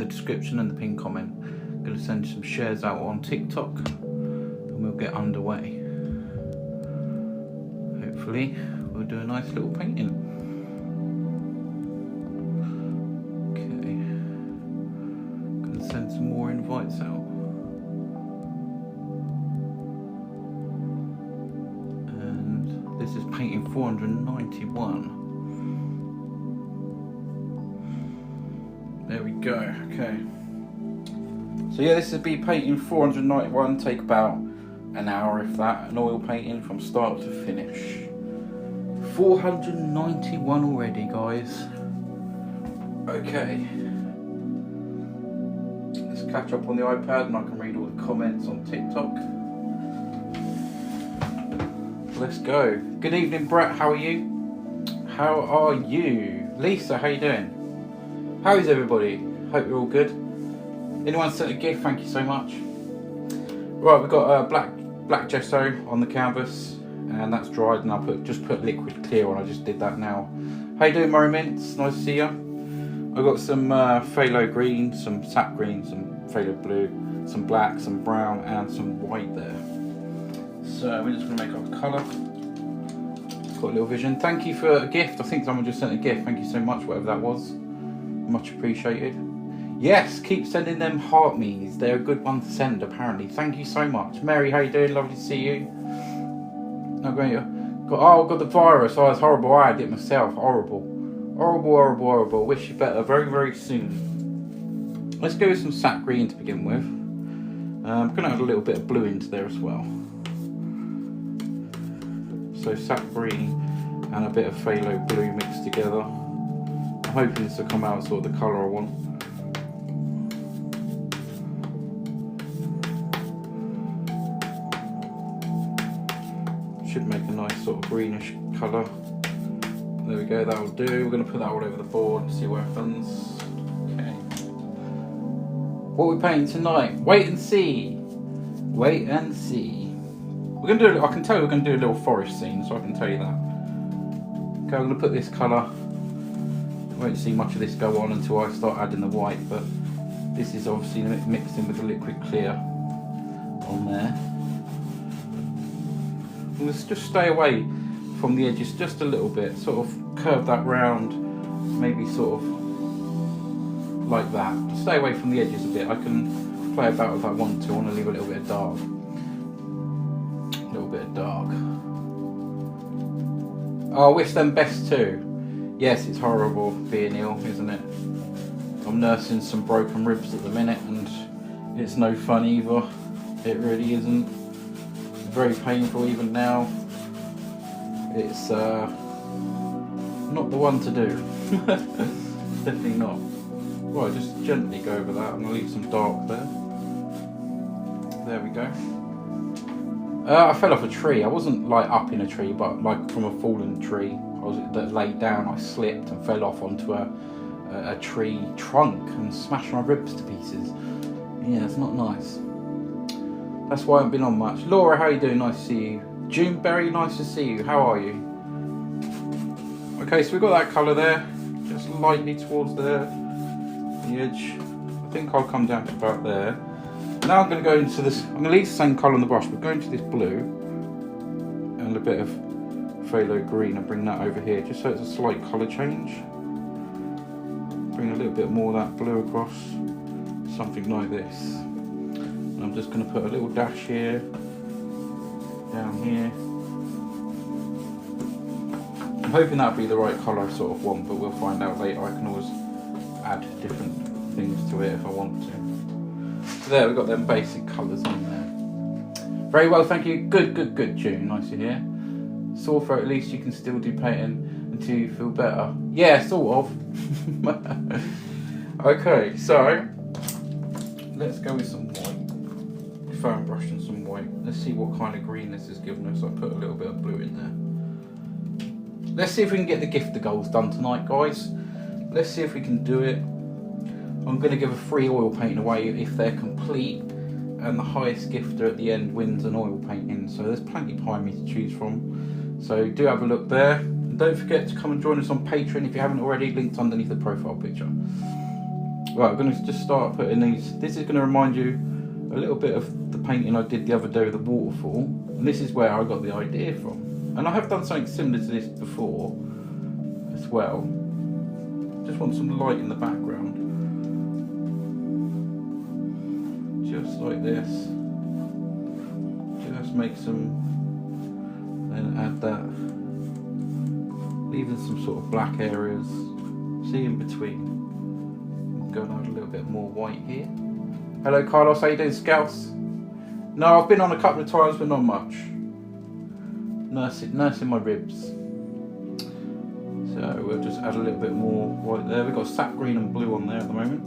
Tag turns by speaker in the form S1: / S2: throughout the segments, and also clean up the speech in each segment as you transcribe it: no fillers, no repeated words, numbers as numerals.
S1: description and the pinned comment. I'm going to send some shares out on TikTok and we'll get underway. Hopefully we'll do a nice little painting. Okay, going to send some more invites out. And this is painting 491. There we go. Okay. So yeah, this would be painting 491. Take about an hour, if that. An oil painting from start to finish. 491 already, guys. Okay. Let's catch up on the iPad, and I can read all the comments on TikTok. Let's go. Good evening, Brett. How are you? How are you? Lisa, how you doing? How is everybody? Hope you're all good. Anyone sent a gift? Thank you so much. Right, we've got black gesso on the canvas, and that's dried, and I just put liquid clear on. I just did that now. How you doing, Murray Mints? Nice to see you. I've got some phthalo green, some sap green, some phthalo blue, some black, some brown, and some white there. So we're just going to make our colour. Got a little vision. Thank you for a gift. I think someone just sent a gift. Thank you so much, whatever that was. Much appreciated. Yes, keep sending them heart me's. They're a good one to send, apparently. Thank you so much. Mary, how you doing? Lovely to see you. Oh, great. Oh, I got the virus. Oh, it's horrible. I had it myself. Horrible. Horrible, horrible, horrible. Wish you better very, very soon. Let's go with some sap green to begin with. I'm going to add a little bit of blue into there as well. So sap green and a bit of phthalo blue mixed together. I'm hoping this will come out sort of the colour I want. Should make a nice sort of greenish colour. There we go, that'll do. We're going to put that all over the board and see what happens. Okay. What are we painting tonight? Wait and see. Wait and see. We're going to do. I can tell you we're going to do a little forest scene, so I can tell you that. Okay, I'm going to put this colour. Won't see much of this go on until I start adding the white, but this is obviously mixed in with the liquid clear on there. And let's just stay away from the edges just a little bit, sort of curve that round, maybe sort of like that. Stay away from the edges a bit. I can play about if I want to. I want to leave a little bit of dark. A little bit of dark. Oh, I wish them best too. Yes, it's horrible being ill, isn't it? I'm nursing some broken ribs at the minute, and it's no fun either. It really isn't. It's very painful even now. It's not the one to do. Definitely not. Right, just gently go over that. I'm going to leave some dark there. There we go. I fell off a tree. I wasn't like up in a tree, but like from a fallen tree. I was that laid down. I slipped and fell off onto a tree trunk and smashed my ribs to pieces. Yeah, it's not nice. That's why I haven't been on much. Laura, how are you doing? Nice to see you. Juneberry, nice to see you. How are you? Okay, so we've got that colour there, just lightly towards the edge. I think I'll come down to about there. Now I'm going to go into this. I'm going to leave the same colour on the brush, but go into this blue and a bit of phthalo green and bring that over here, just so it's a slight colour change. Bring a little bit more of that blue across, something like this. And I'm just going to put a little dash here, down here. I'm hoping that'll be the right colour I sort of want, but we'll find out later. I can always add different things to it if I want to. So there, we've got them basic colours on there. Very well, thank you. Good, good, good, June. Nice to hear. Sore throat, at least you can still do painting until you feel better. Yeah, sort of. Okay, so let's go with some white. Foam brush and some white. Let's see what kind of green this is giving us. I put a little bit of blue in there. Let's see if we can get the gifter goals done tonight, guys. Let's see if we can do it. I'm going to give a free oil painting away if they're complete, and the highest gifter at the end wins an oil painting. So there's plenty behind me to choose from. So do have a look there. And don't forget to come and join us on Patreon if you haven't already, linked underneath the profile picture. Right, I'm going to just start putting these. This is going to remind you a little bit of the painting I did the other day with the waterfall. And this is where I got the idea from. And I have done something similar to this before as well. Just want some light in the background. Just like this. Just make some, then add that. Leaving some sort of black areas. See in between. Go and add a little bit more white here. Hello Carlos, how you doing, Scouse? No, I've been on a couple of times, but not much. Nursing my ribs. So we'll just add a little bit more white there. We've got sap green and blue on there at the moment.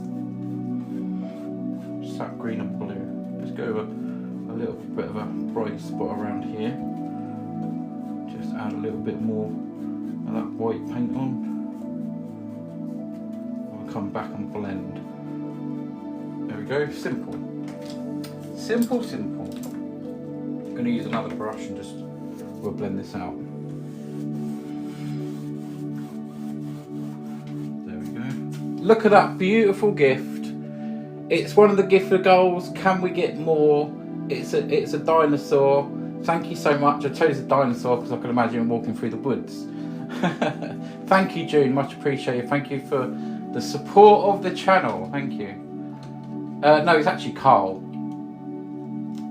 S1: Sap green and blue. Just go over a little bit of a bright spot around here. Just add a little bit more of that white paint on. Come back and blend. There we go, simple. Simple, simple. I'm going to use another brush and just, we'll blend this out. There we go. Look at that beautiful gift. It's one of the gift goals. Can we get more? It's a dinosaur. Thank you so much. I chose a dinosaur because I can imagine him walking through the woods. Thank you, June, much appreciated. Thank you for the support of the channel, thank you. No, it's actually Carl.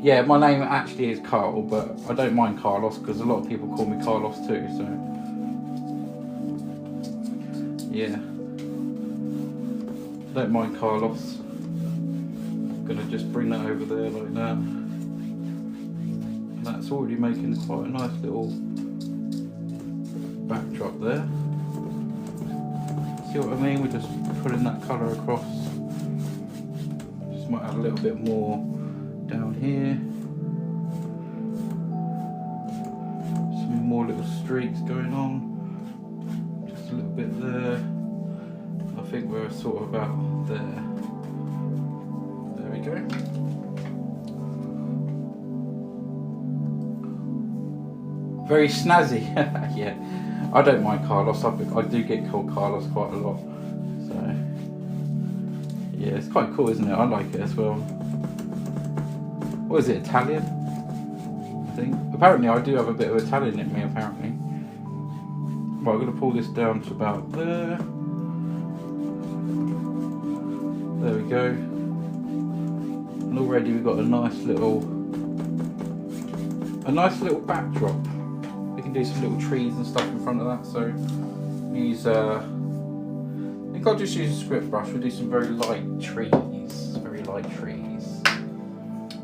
S1: Yeah, my name actually is Carl, but I don't mind Carlos because a lot of people call me Carlos too, so. Yeah. Don't mind Carlos. I'm gonna just bring that over there like that. And that's already making quite a nice little backdrop there. See what I mean? We're just putting that colour across. Just might add a little bit more down here. Some more little streaks going on. Just a little bit there. I think we're sort of about there. There we go. Very snazzy. Yeah. I don't mind Carlos, I do get called Carlos quite a lot, so yeah, it's quite cool, isn't it? I like it as well. What is it, Italian? I think. Apparently I do have a bit of Italian in me, apparently. Right, I'm going to pull this down to about there. There we go. And already we've got a nice little backdrop. Do some little trees and stuff in front of that, so use I think I'll just use a script brush. We'll do some very light trees.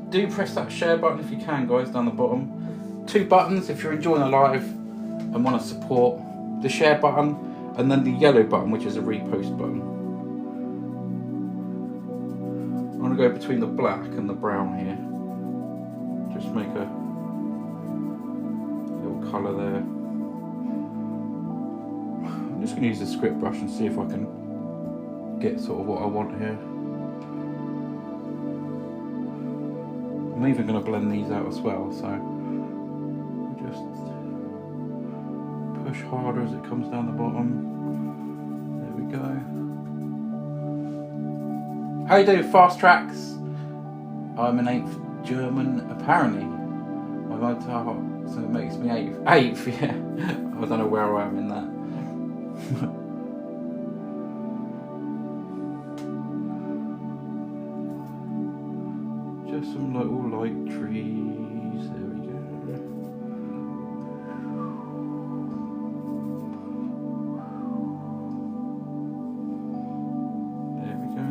S1: Do press that share button if you can, guys, down the bottom. 2 buttons if you're enjoying the live and want to support. The share button and then the yellow button, which is a repost button. I'm going to go between the black and the brown here. Just make a colour there. I'm just going to use the script brush and see if I can get sort of what I want here. I'm even going to blend these out as well, so just push harder as it comes down the bottom. There we go. How you doing, Fast Tracks? I'm an 8th German, apparently. I'm going to so it makes me 8th. 8th, yeah. I don't know where I am in that. Just some little light trees. There we go. There we go.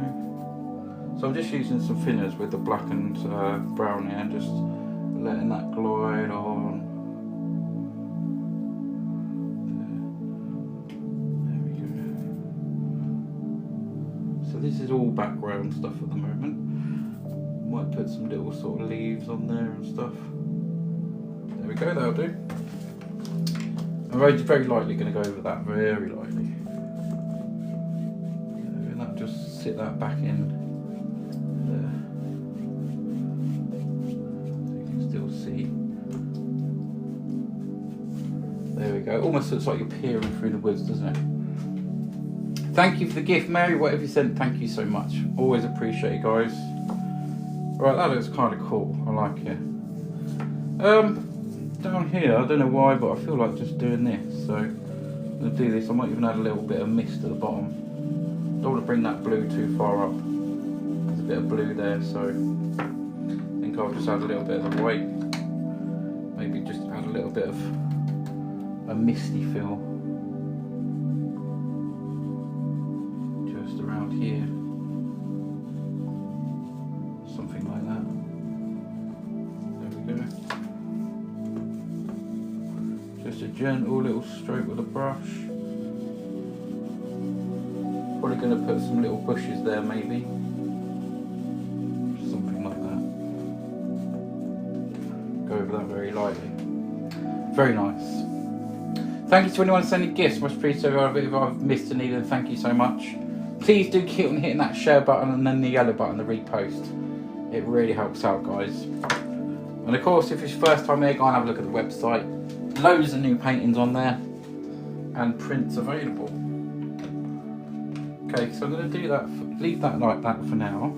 S1: So I'm just using some thinners with the black and brown here, and just letting that glide on. This is all background stuff at the moment. Might put some little sort of leaves on there and stuff. There we go, that'll do. I'm very lightly going to go over that, very lightly. And that just sit that back in there. So you can still see. There we go. Almost looks like you're peering through the woods, doesn't it? Thank you for the gift, Mary. Whatever you sent, thank you so much. Always appreciate it, guys. Right, that looks kind of cool. I like it. Down here, I don't know why, but I feel like just doing this. So I'm gonna do this. I might even add a little bit of mist at the bottom. Don't want to bring that blue too far up. There's a bit of blue there, so I think I'll just add a little bit of the white. Maybe just add a little bit of a misty feel. Just around here. Something like that. There we go. Just a gentle little stroke with a brush. Probably going to put some little bushes there, maybe. Something like that. Go over that very lightly. Very nice. Thank you to anyone sending gifts. Much appreciated. If I've missed any, then thank you so much. Please do keep on hitting that share button and then the yellow button, the repost. It really helps out, guys. And of course, if it's your first time here, go and have a look at the website. Loads of new paintings on there and prints available. Okay, so I'm going to do that, leave that like that for now.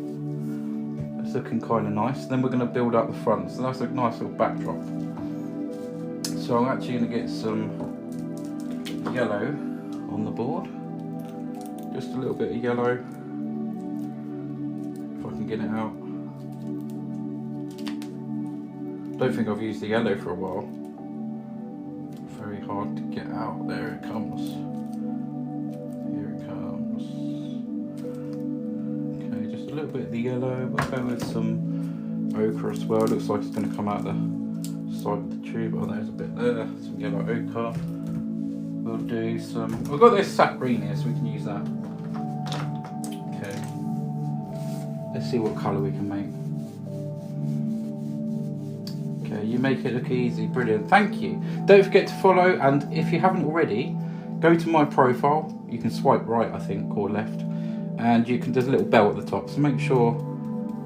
S1: It's looking kind of nice. Then we're going to build up the front, so that's a nice little backdrop. So I'm actually going to get some yellow on the board. Just a little bit of yellow, if I can get it out. Don't think I've used the yellow for a while. Very hard to get out. There it comes. A little bit of the yellow, we'll go with some ochre as well. Looks like it's going to come out the side of the tube. Oh, there's a bit there, some yellow ochre. We'll do some, we've got this sap green here, so we can use that. Okay, let's see what colour we can make. Okay, you make it look easy, brilliant, thank you. Don't forget to follow, and if you haven't already, go to my profile. You can swipe right, I think, or left. And you can, there's a little bell at the top, so make sure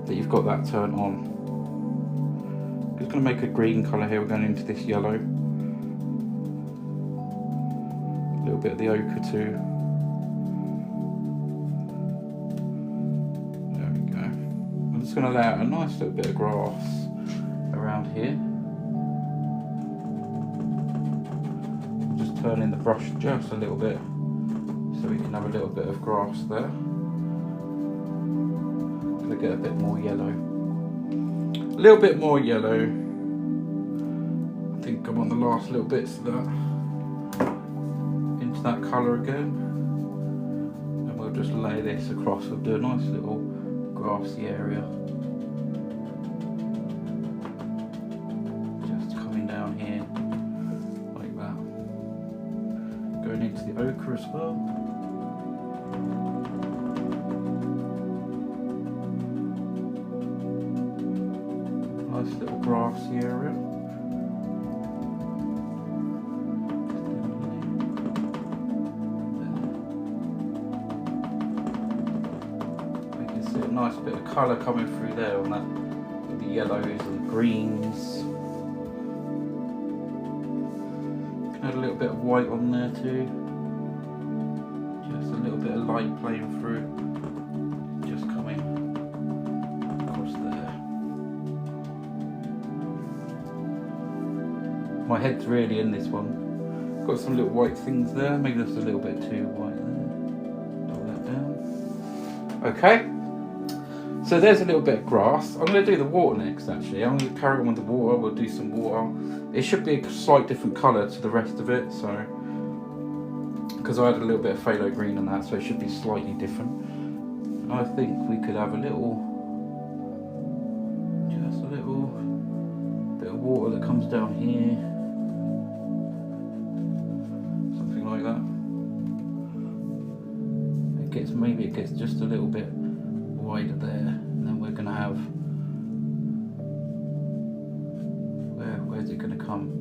S1: that you've got that turned on. I'm just going to make a green colour here, we're going into this yellow. A little bit of the ochre too. There we go. I'm just going to lay out a nice little bit of grass around here. I'm just turning the brush just a little bit so we can have a little bit of grass there. Get a bit more yellow, a little bit more yellow. I think I'm on the last little bits of that, into that colour again, and we'll just lay this across. We'll do a nice little grassy area, just coming down here like that, going into the ochre as well. Nice little grassy area. We can see a nice bit of colour coming through there on that, with the yellows and greens. Can add a little bit of white on there too. Just a little bit of light playing through. Just coming across there. My head's really in this one. Got some little white things there. Maybe that's a little bit too white there. Dull that down. Okay. So there's a little bit of grass. I'm going to do the water next actually. I'm going to carry on with the water. We'll do some water. It should be a slight different colour to the rest of it. So, because I had a little bit of phthalo green on that, so it should be slightly different. I think we could have a little, just a little bit of water that comes down here. Maybe it gets just a little bit wider there, and then we're going to have, where's it going to come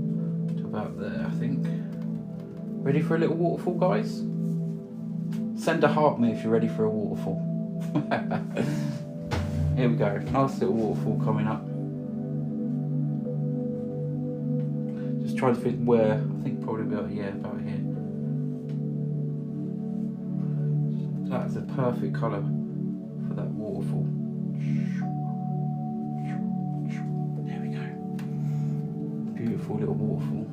S1: to? About there, I think. Ready for a little waterfall, guys? Send a heart me if you're ready for a waterfall. Here we go, nice little waterfall coming up. Just trying to think where, I think probably about, yeah, about here. That's a perfect colour for that waterfall. There we go. Beautiful little waterfall.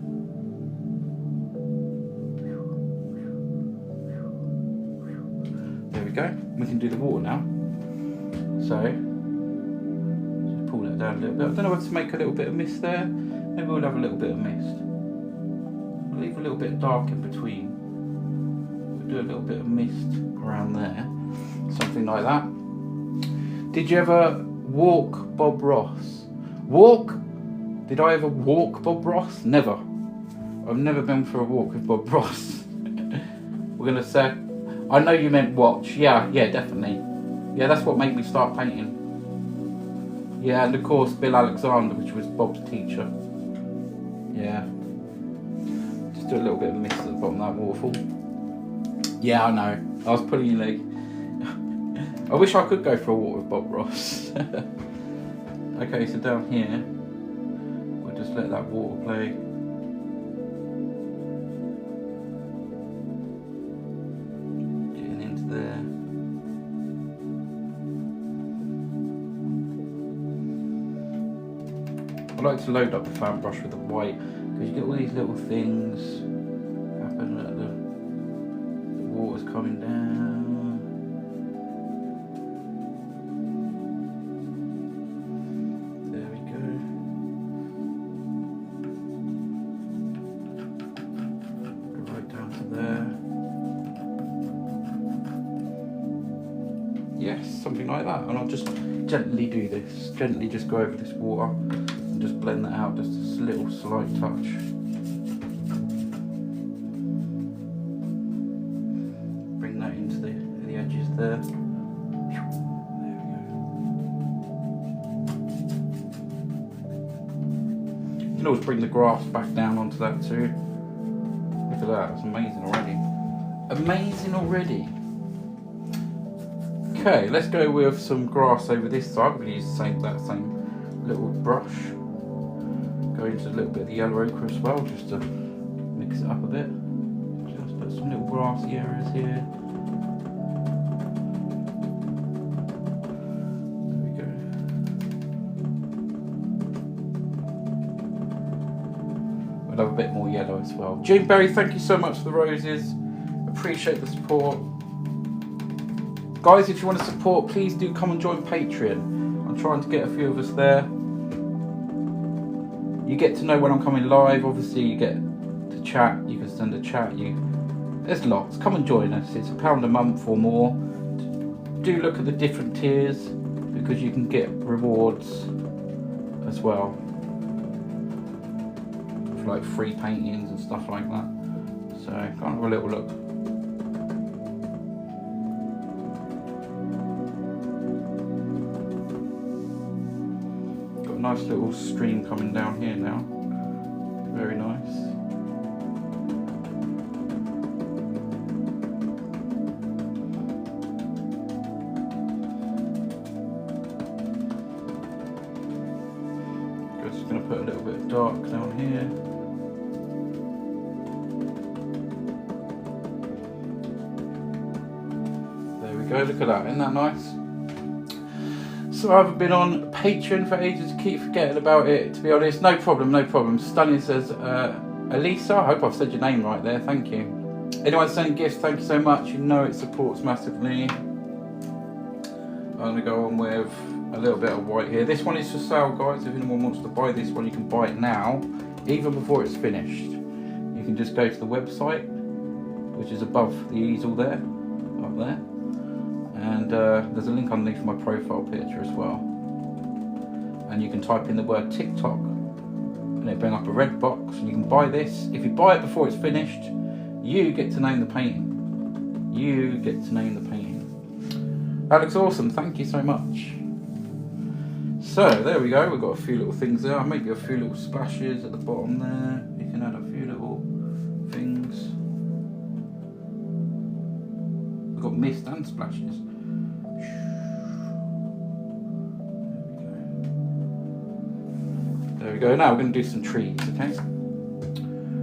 S1: There we go. We can do the water now. So, just pull that down a little bit. I don't know whether to make a little bit of mist there. Maybe we'll have a little bit of mist. We'll leave a little bit dark in between. We'll do a little bit of mist around there. Something like that. Did you ever walk Bob Ross? Walk? Did I ever walk Bob Ross? Never. I've never been for a walk with Bob Ross. We're going to say, I know you meant watch. Yeah, definitely. Yeah, that's what made me start painting. Yeah, and of course Bill Alexander, which was Bob's teacher. Yeah. Just do a little bit of mist at the bottom of that waterfall. Yeah, I know. I was pulling your leg. I wish I could go for a walk with Bob Ross. Okay, so down here, we'll just let that water play. Getting into there. I like to load up the fan brush with the white because you get all these little things happen at the water's coming down. There we go. Go right down to there. Yes, something like that. And I'll just gently do this. Gently just go over this water. Just blend that out, just a little slight touch. Bring that into the edges there. There we go. You can always bring the grass back down onto that too. Look at that, it's amazing already. Amazing already. Okay, let's go with some grass over this side. I'm going to use that same little brush. Go into a little bit of the yellow ochre as well, just to mix it up a bit. Just put some little grassy areas here. There we go. We'll have a bit more yellow as well. June Berry, thank you so much for the roses. Appreciate the support. Guys, if you want to support, please do come and join Patreon. I'm trying to get a few of us there. You get to know when I'm coming live. Obviously, you get to chat. You can send a chat. There's lots. Come and join us. It's £1 a month or more. Do look at the different tiers because you can get rewards as well, for like free paintings and stuff like that. So, go and have a little look. Nice little stream coming down here now. Very nice. I'm just going to put a little bit of dark down here. There we go, look at that, isn't that nice? So I haven't been on Patreon for ages, keep forgetting about it, to be honest. No problem, no problem. Stunning says, Elisa, I hope I've said your name right there, thank you. Anyone sending gifts, thank you so much. You know it supports massively. I'm going to go on with a little bit of white here. This one is for sale, guys. If anyone wants to buy this one, you can buy it now, even before it's finished. You can just go to the website, which is above the easel there, up there. And there's a link underneath my profile picture as well. And you can type in the word TikTok and it'll bring up a red box and you can buy this. If you buy it before it's finished, you get to name the painting. You get to name the painting. That looks awesome, thank you so much. So there we go, we've got a few little things there. Maybe a few little splashes at the bottom there. You can add a few little things. We've got mist and splashes. There we go. Now we're going to do some trees, okay?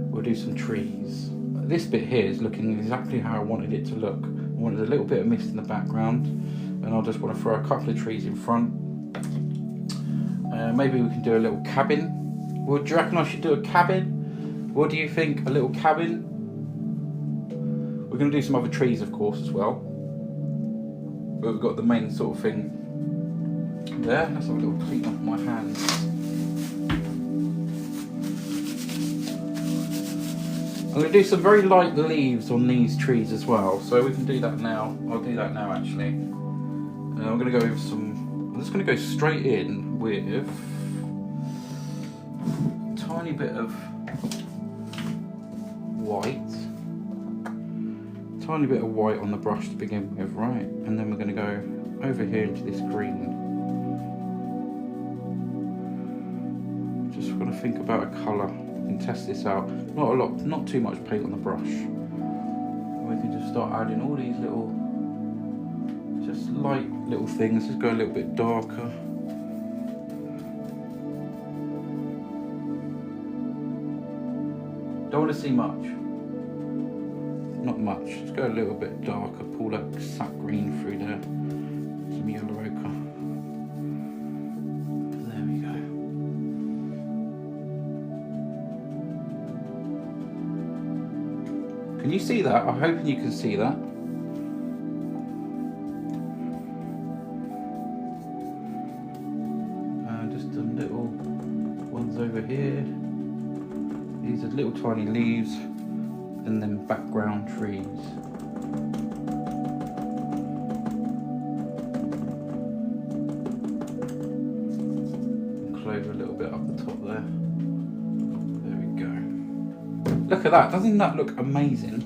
S1: We'll do some trees. This bit here is looking exactly how I wanted it to look. I wanted a little bit of mist in the background, and I just want to throw a couple of trees in front. Maybe we can do a little cabin. Well, do you reckon I should do a cabin? What do you think? A little cabin? We're going to do some other trees, of course, as well. But we've got the main sort of thing there. Let's have a little clean up my hands. I'm going to do some very light leaves on these trees as well, so we can do that now. I'll do that now actually. I'm going to go with some, I'm just going to go straight in with a tiny bit of white. Tiny bit of white on the brush to begin with, right? And then we're going to go over here into this green. Just going to think about a colour and test this out. Not a lot, not too much paint on the brush. And we can just start adding all these little, just light little things. Just go a little bit darker. Don't want to see much. Not much. Let's go a little bit darker. Pull that sap green through there. Some yellow ochre. There we go. Can you see that? I'm hoping you can see that. Just some little ones over here. These are little tiny leaves. And then background trees. And clover a little bit up the top there. There we go. Look at that, doesn't that look amazing?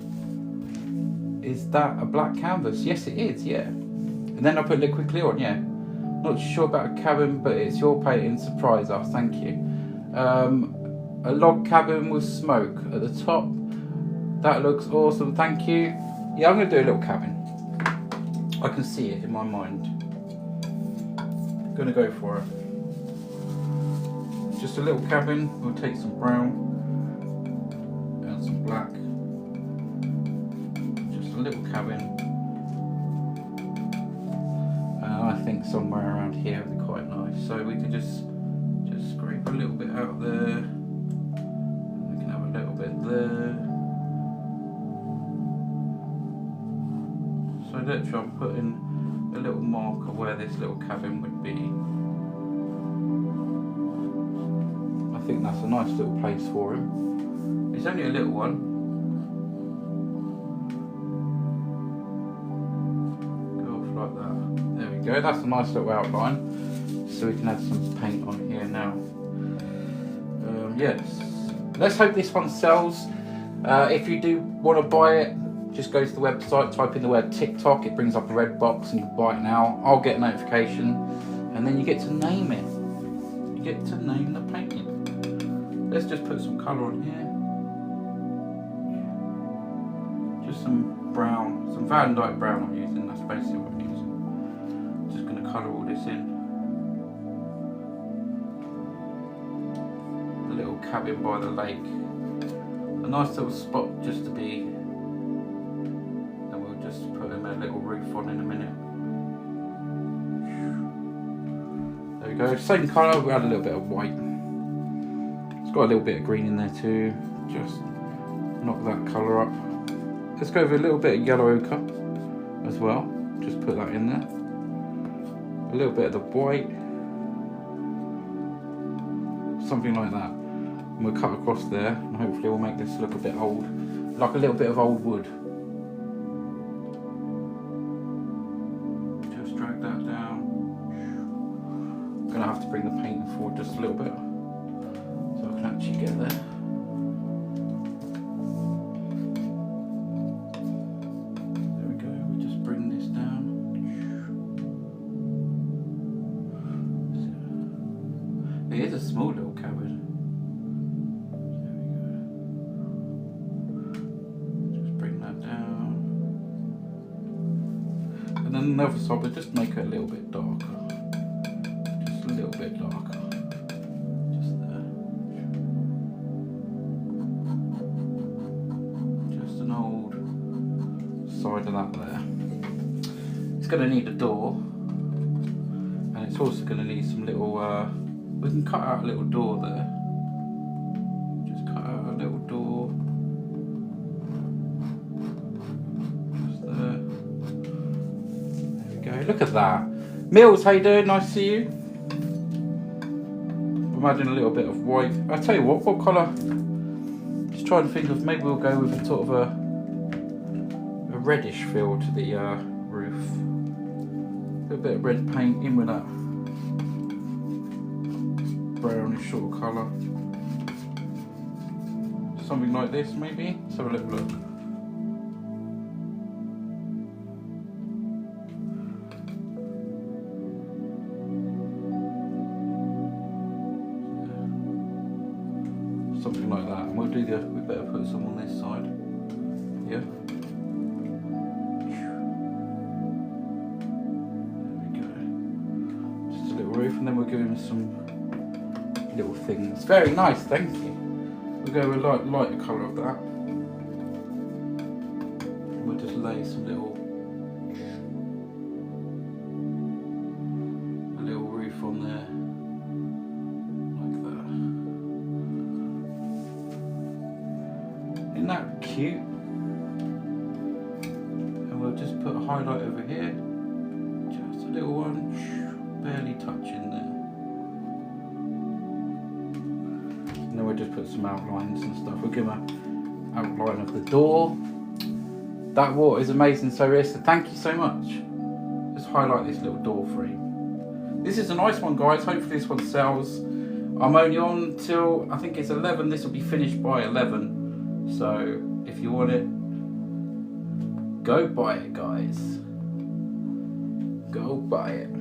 S1: Is that a black canvas? Yes it is, yeah. And then I put liquid clear on, yeah. Not sure about a cabin, but it's your painting, surprise us, thank you. A log cabin with smoke at the top. That looks awesome, thank you. Yeah, I'm going to do a little cabin. I can see it in my mind. I'm going to go for it. Just a little cabin. We'll take some brown and some black. Just a little cabin. I think somewhere around here would be quite nice. So we can just scrape a little bit out there. We can have a little bit there. So literally I'm putting a little marker where this little cabin would be. I think that's a nice little place for him. It's only a little one. Go off like that. There we go, that's a nice little outline. So we can add some paint on here now. Yes, let's hope this one sells. If you do want to buy it, just go to the website, type in the word TikTok, it brings up a red box and you can buy it now. I'll get a notification and then you get to name it. You get to name the painting. Let's just put some colour on here. Just some brown, some Van Dyke brown I'm using, that's basically what I'm using. Just going to colour all this in. A little cabin by the lake. A nice little spot just to be. Just put him a little roof on in a minute. There we go, same colour, we add a little bit of white. It's got a little bit of green in there too. Just knock that colour up. Let's go with a little bit of yellow ochre as well. Just put that in there. A little bit of the white. Something like that. And we'll cut across there and hopefully we'll make this look a bit old. Like a little bit of old wood. I have to bring the paint forward just a little bit so I can actually get there. There we go, we just bring this down. It is a small little cabin. There we go. Just bring that down. And then on the other side, we'll just make it a little bit darker. A little bit darker, just there. Just an old side of that there. going to need a door, and it's also going to need some little, we can cut out a little door there. Just cut out a little door. Just there. There we go. Look at that. Mills, how you doing? Nice to see you. I'm adding a little bit of white. I tell you what colour? Just trying to think of, maybe we'll go with a sort of a reddish feel to the roof. A little bit of red paint in with that brownish sort of colour. Something like this maybe. Let's have a little look. Something like that. And we'll do we better put some on this side. Yeah. Roof, and then we'll give him some little things. Very nice, thank you. We'll go with a lighter colour of that. And we'll just lay some little roof on there, like that. Isn't that cute? And we'll just put a highlight over here, just a little one. Barely touching there. And then we'll just put some outlines and stuff. We'll give an outline of the door. That water is amazing, so Rissa, thank you so much. Just highlight this little door frame. This is a nice one, guys. Hopefully this one sells. I'm only on till, I think it's 11. This will be finished by 11. So if you want it, go buy it, guys. Go buy it.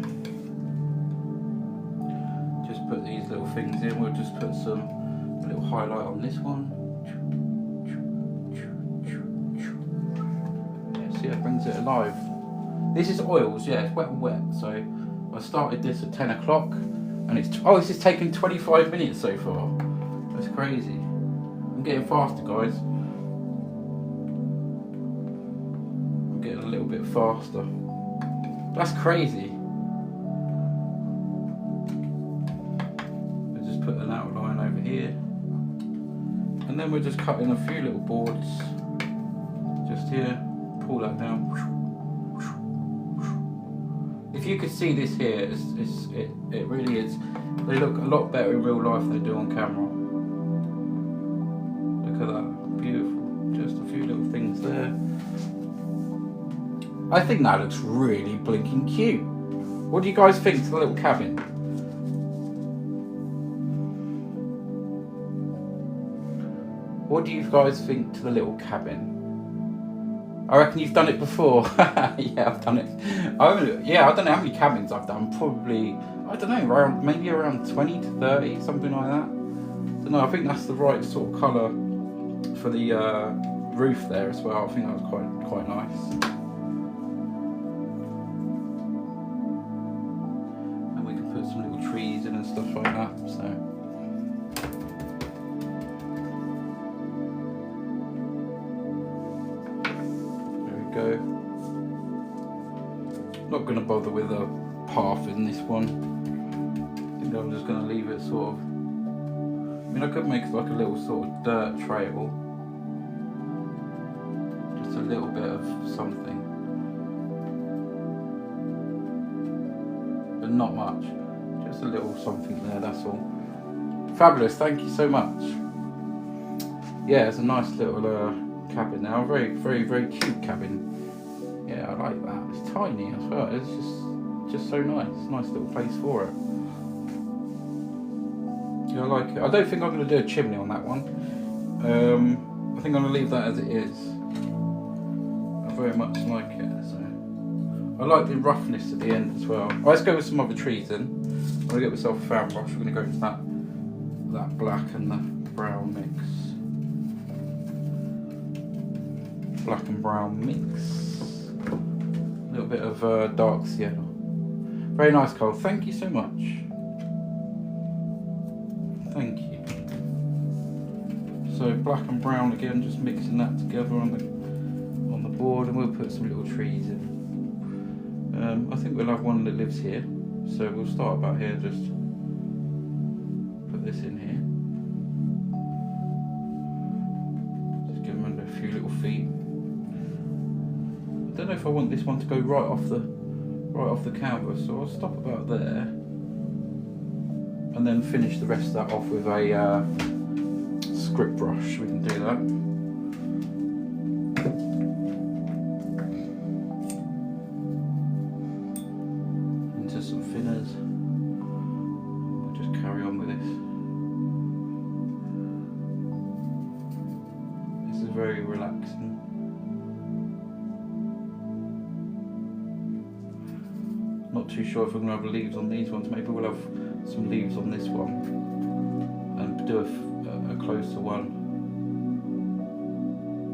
S1: Just put these little things in. We'll just put a little highlight on this one. Yeah, see, that brings it alive. This is oils, yeah, it's wet and wet. So I started this at 10 o'clock and it's, this has taken 25 minutes so far. That's crazy. I'm getting faster, guys. I'm getting a little bit faster. That's crazy. Put an outline over here, and then we're just cutting a few little boards just here. Pull that down. If you could see this here, it really is. They look a lot better in real life than they do on camera. Look at that, beautiful. Just a few little things there. I think that looks really blinking cute. What do you guys think to the little cabin? What do you guys think to the little cabin? I reckon you've done it before. Yeah, I've done it. I don't know how many cabins I've done. Probably, I don't know, maybe around 20 to 30, something like that. I don't know, I think that's the right sort of colour for the roof there as well. I think that was quite nice. And we can put some little trees in and stuff like that. So. Go. Not going to bother with a path in this one. I think I'm just going to leave it sort of. I mean, I could make like a little sort of dirt trail, just a little bit of something, but not much. Just a little something there. That's all. Fabulous. Thank you so much. Yeah, it's a nice little. Cabin now, very cute cabin. Yeah, I like that. It's tiny as well. It's just so nice. Nice little place for it. Yeah, I like it. I don't think I'm going to do a chimney on that one. I think I'm going to leave that as it is. I very much like it. So I like the roughness at the end as well. Let's go with some other trees then. I'm going to get myself a fan brush. We're going to go into that black and the brown mix. Black and brown mix. A little bit of dark sienna. Very nice, Cole. Thank you so much. Thank you. So black and brown again, just mixing that together on the board, and we'll put some little trees in. I think we'll have one that lives here, so we'll start about here, just put this in here. Just give them a few little feet. I don't know if I want this one to go right off the canvas, so I'll stop about there and then finish the rest of that off with a script brush. We can do that. Some thinners. We'll just carry on with this. This is very relaxing. Not too sure if we're going to have leaves on these ones. Maybe we'll have some leaves on this one and do a closer one.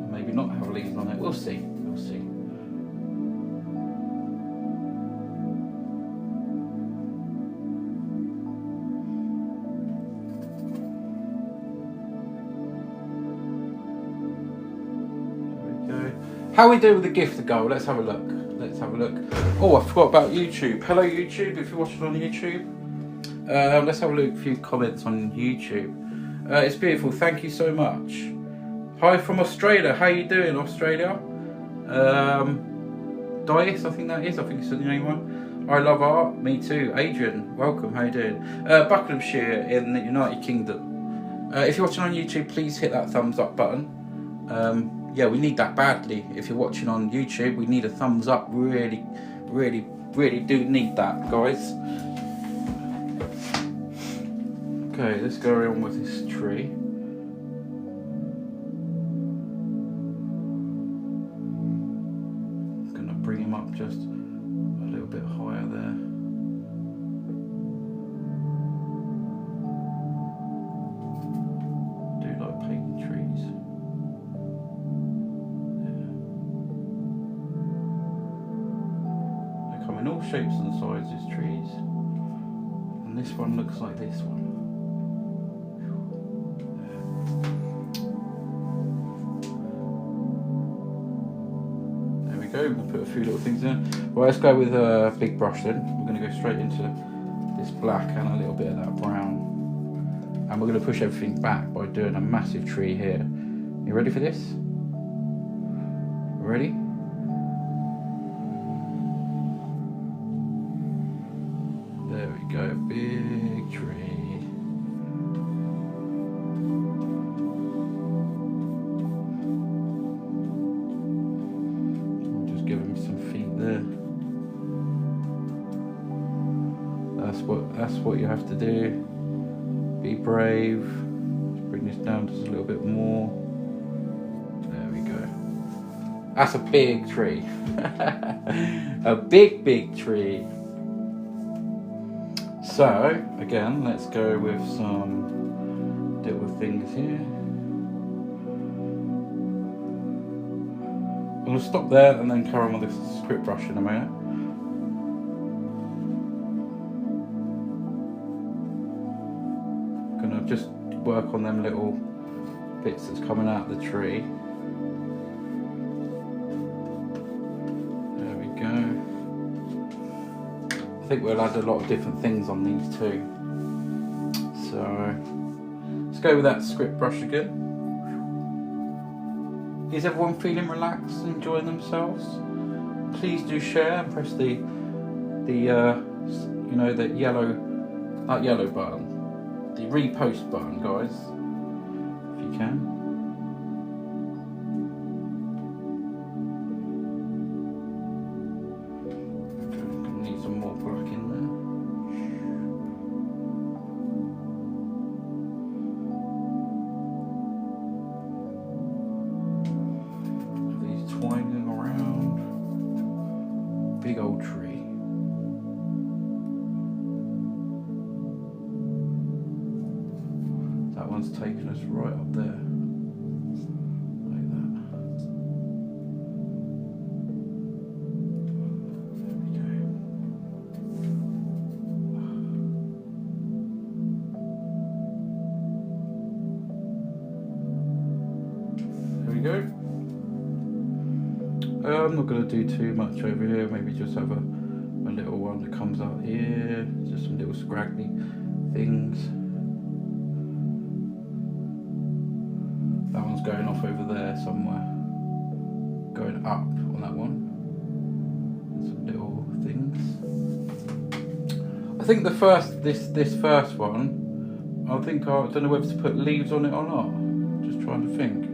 S1: And maybe not have leaves on it. We'll see. We'll see. How we do with the gift to go? Let's have a look. Let's have a look. Oh, I forgot about YouTube. Hello YouTube, if you're watching on YouTube. Let's have a look. A few comments on YouTube. It's beautiful. Thank you so much. Hi from Australia. How you doing, Australia? Dias, I think that is. I think it's the name one. I love art. Me too. Adrian, welcome. How you doing? Buckinghamshire in the United Kingdom. If you're watching on YouTube, please hit that thumbs up button. Yeah, we need that badly. If you're watching on YouTube, we need a thumbs up. Really, really, really do need that, guys. Okay, let's go on with this tree. I'm gonna bring him up just a little bit higher there. Do like painting trees. In all shapes and sizes, trees, and this one looks like this one. There we go. We'll put a few little things in. Well, let's go with a big brush then. We're going to go straight into this black and a little bit of that brown, and we're going to push everything back by doing a massive tree here. You ready for this? Ready? There we go, big tree. I'll just give him some feet there. That's what you have to do. Be brave. Just bring this down just a little bit more. There we go. That's a big tree. A big tree. So, again, let's go with some little things here. I'm going to stop there and then carry on with this script brush in a minute. I'm going to just work on them little bits that's coming out of the tree. There we go. I think we'll add a lot of different things on these too. So let's go with that script brush again. Is everyone feeling relaxed and enjoying themselves? Please do share and press the you know, that yellow button, the repost button, guys, if you can. Winding around, big old tree. That one's taken us right up there, like that. There we go. I'm not going to do too much over here, maybe just have a little one that comes out here, just some little scraggly things. That one's going off over there somewhere, going up on that one. Some little things. I think the first, this first one, I don't know whether to put leaves on it or not. Just trying to think.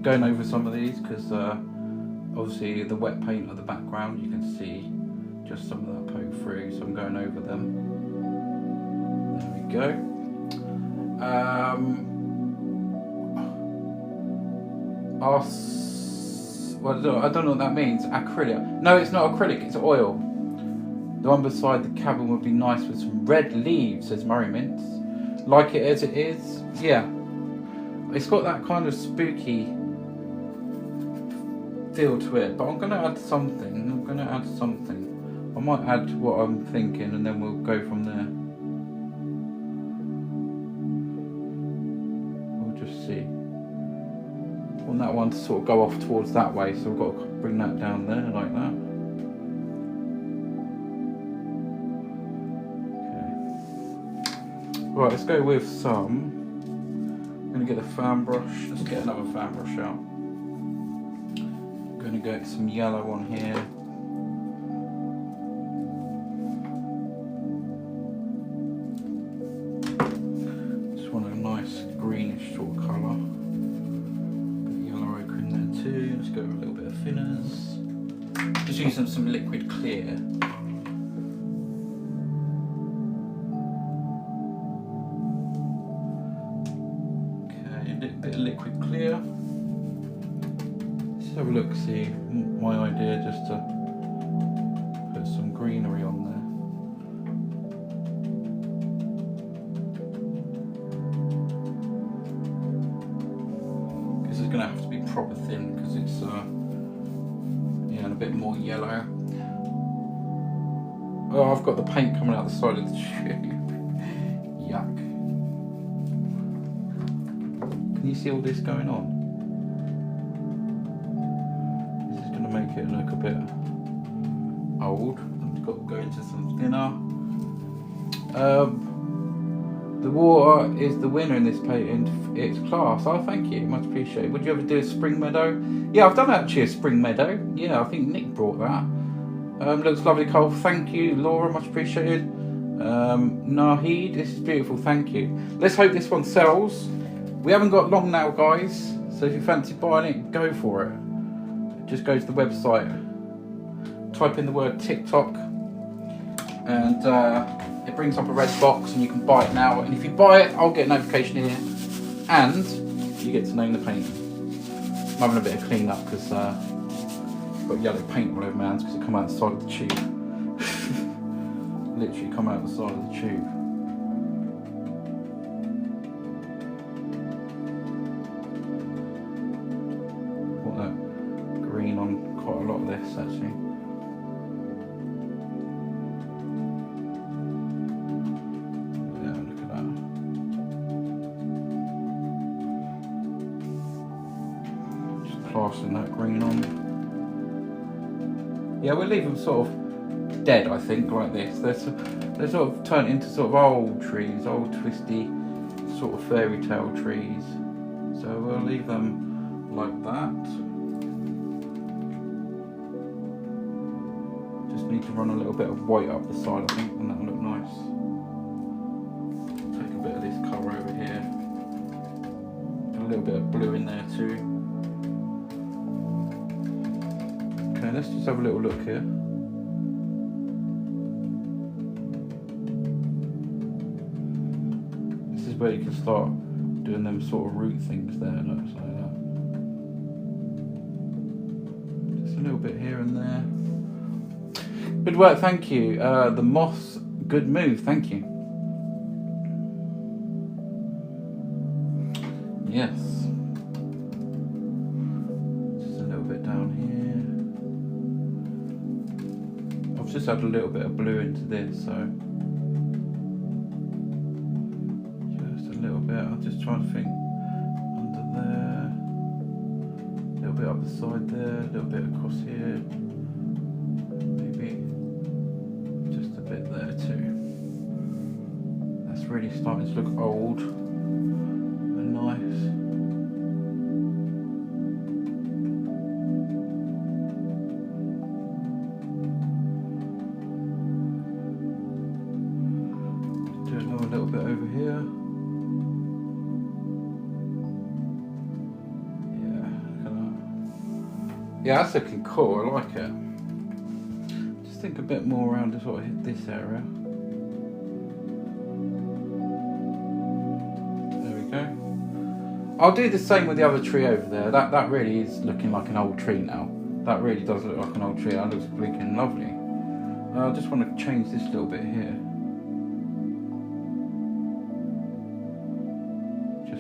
S1: Going over some of these because obviously the wet paint of the background, you can see just some of that poke through, so I'm going over them. There we go. Well, I don't know what that means. Acrylic. No, it's not acrylic, it's oil. The one beside the cabin would be nice with some red leaves, says Murray Mints. Like it as it is? Yeah. It's got that kind of spooky feel to it, but I'm going to add something. I might add what I'm thinking and then we'll go from there. We'll just see. I want that one to sort of go off towards that way, so we've got to bring that down there like that. Okay. Right, let's go with some. I'm going to get a fan brush. Let's get another fan brush out. Going to get some yellow on here. Just want a nice greenish sort of colour. Bit of yellow ochre in there too. Let's go with a little bit of thinners. Just using some liquid clear. Okay, a little bit of liquid clear. Have a look, see my idea just to put some greenery on there. This is going to have to be proper thin because it's yeah, and a bit more yellow. Oh, I've got the paint coming out the side of the tube. Yuck. Can you see all this going on? Make it look a bit old. I've got to go into some thinner. The water is the winner in this painting. It's class. Oh, thank you, much appreciated. Would you ever do a spring meadow? Yeah, I've done actually a spring meadow. Yeah, I think Nick brought that. Looks lovely, Cole. Thank you, Laura, much appreciated. Nahid, this is beautiful. Thank you. Let's hope this one sells. We haven't got long now, guys. So if you fancy buying it, go for it. Just go to the website, type in the word TikTok, and it brings up a red box and you can buy it now. And if you buy it, I'll get a notification here and you get to name the paint. I'm having a bit of clean up because I've got yellow paint all over my hands because it come out the side of the tube. Literally come out the side of the tube. On quite a lot of this actually. Yeah, look at that. Just plastering that green on. Yeah, we'll leave them sort of dead, I think, like this. They're sort of turned into sort of old trees, old twisty sort of fairy tale trees. So we'll leave them like that. Need to run a little bit of white up the side, I think, and that'll look nice. Take a bit of this colour over here. And a little bit of blue in there too. Okay, let's just have a little look here. This is where you can start doing them sort of root things there, looks like that. Just a little bit here and there. Good work, thank you. The moss, good move, thank you. Yes. Just a little bit down here. I've just added a little bit of blue into this, so just a little bit. I'm just trying to think under there, a little bit up the side there, a little bit across here, maybe just a bit there too. That's really starting to look old and nice. A little bit over here. Yeah, that's looking cool. I like it. Just think a bit more around to sort of hit this area. There we go. I'll do the same with the other tree over there. That really is looking like an old tree now. That really does look like an old tree. That looks blinking lovely. I just want to change this little bit here.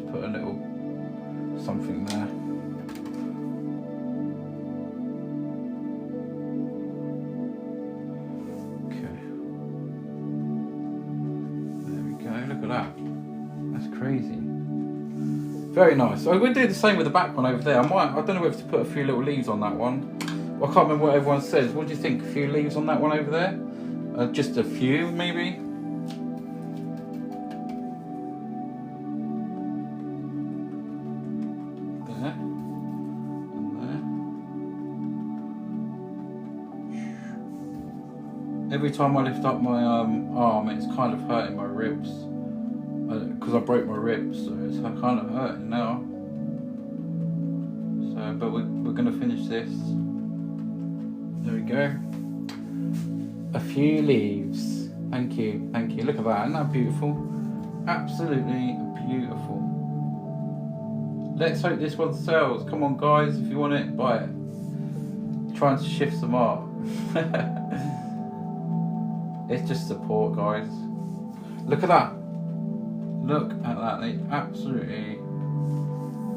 S1: Put a little something there. Okay. There we go, look at that. That's crazy. Very nice. I'm going to do the same with the back one over there. I don't know whether to put a few little leaves on that one. I can't remember what everyone says. What do you think? A few leaves on that one over there? Just a few, maybe? Every time I lift up my arm, it's kind of hurting my ribs because I broke my ribs, so it's kind of hurting now. So, but we're going to finish this. There we go. A few leaves. Thank you, thank you. Look at that, isn't that beautiful? Absolutely beautiful. Let's hope this one sells. Come on, guys, if you want it, buy it. Trying to shift some art. It's just support, guys. Look at that. Look at that. They absolutely.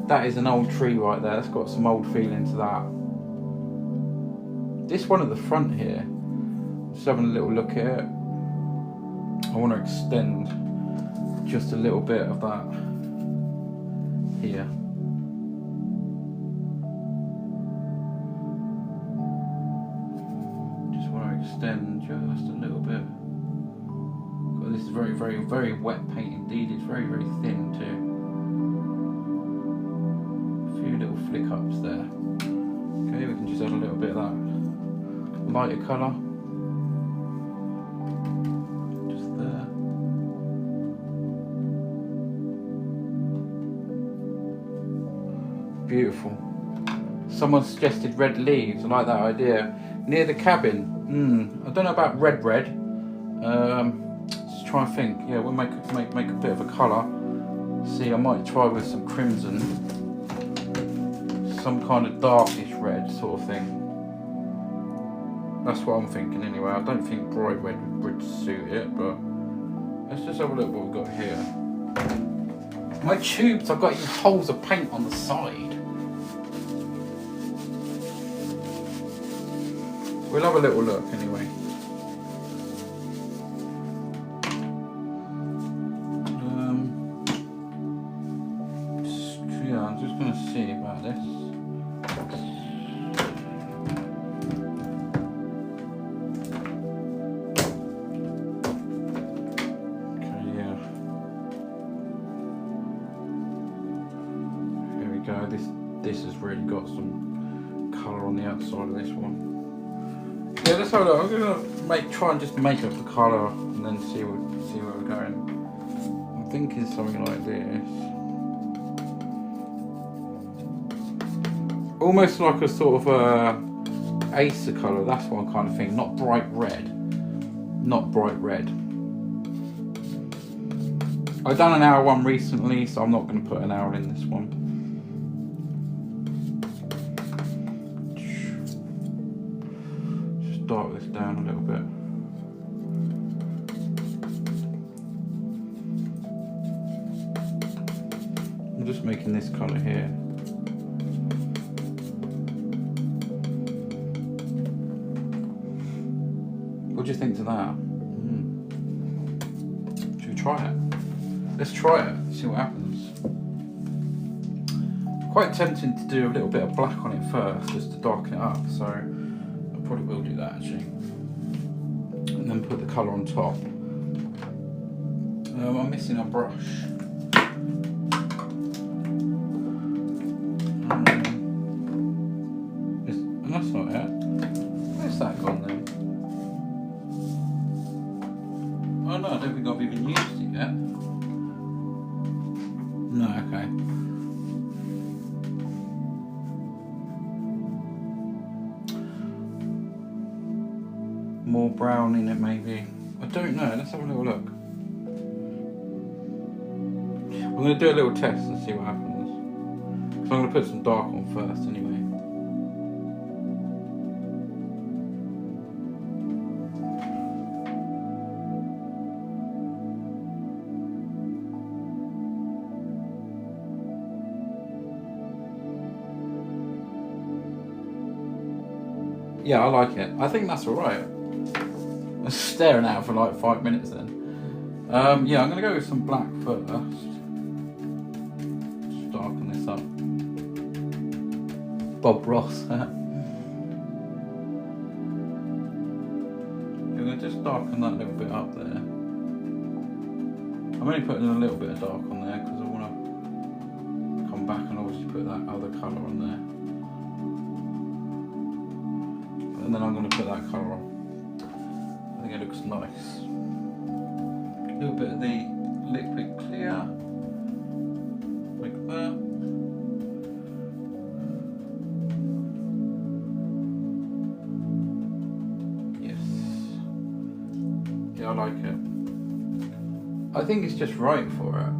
S1: That is an old tree right there. That's got some old feeling to that. This one at the front here. Just having a little look at it. I want to extend just a little bit of that here. Just want to extend just a little bit. God, this is very, very, very wet paint indeed. It's very, very thin too. A few little flick ups there. Okay, we can just add a little bit of that lighter colour. Just there. Beautiful. Someone suggested red leaves. I like that idea. Near the cabin. I don't know about red. Just try and think. Yeah, we'll make a bit of a colour. See, I might try with some crimson, some kind of darkish red sort of thing. That's what I'm thinking anyway. I don't think bright red would suit it, but let's just have a look what we've got here. My tubes, I've got holes of paint on the side. We'll have a little look anyway. Yeah, I'm just going to see about this. Okay, yeah. Here we go. This has really got some colour on the outside of this one. Yeah, let's have a look. I'm going to try and just make up the colour and then see where we're going. I'm thinking something like this. Almost like a sort of acer colour, that's one kind of thing. Not bright red. Not bright red. I've done an hour one recently, so I'm not going to put an hour in this one. Dark this down a little bit. I'm just making this colour here. What do you think to that? Should we try it? Let's try it, see what happens. Quite tempting to do a little bit of black on it first, just to darken it up, so I probably will do that actually. And then put the colour on top. I'm missing a brush. And that's not it. Where's that gone then? Oh no, I don't think I've even used it yet. No, okay. More brown in it maybe. I don't know, let's have a little look. I'm going to do a little test and see what happens. So I'm going to put some dark on first anyway. Yeah, I like it. I think that's alright. I was staring at it for like 5 minutes then. Yeah, I'm going to go with some black first. Just darken this up. Bob Ross. I'm going to just darken that little bit up there. I'm only putting a little bit of dark on there because I want to come back and obviously put that other colour on there. And then I'm going to put that colour on. I think it looks nice. A little bit of the liquid clear, like that. Yes. Yeah, I like it. I think it's just right for it.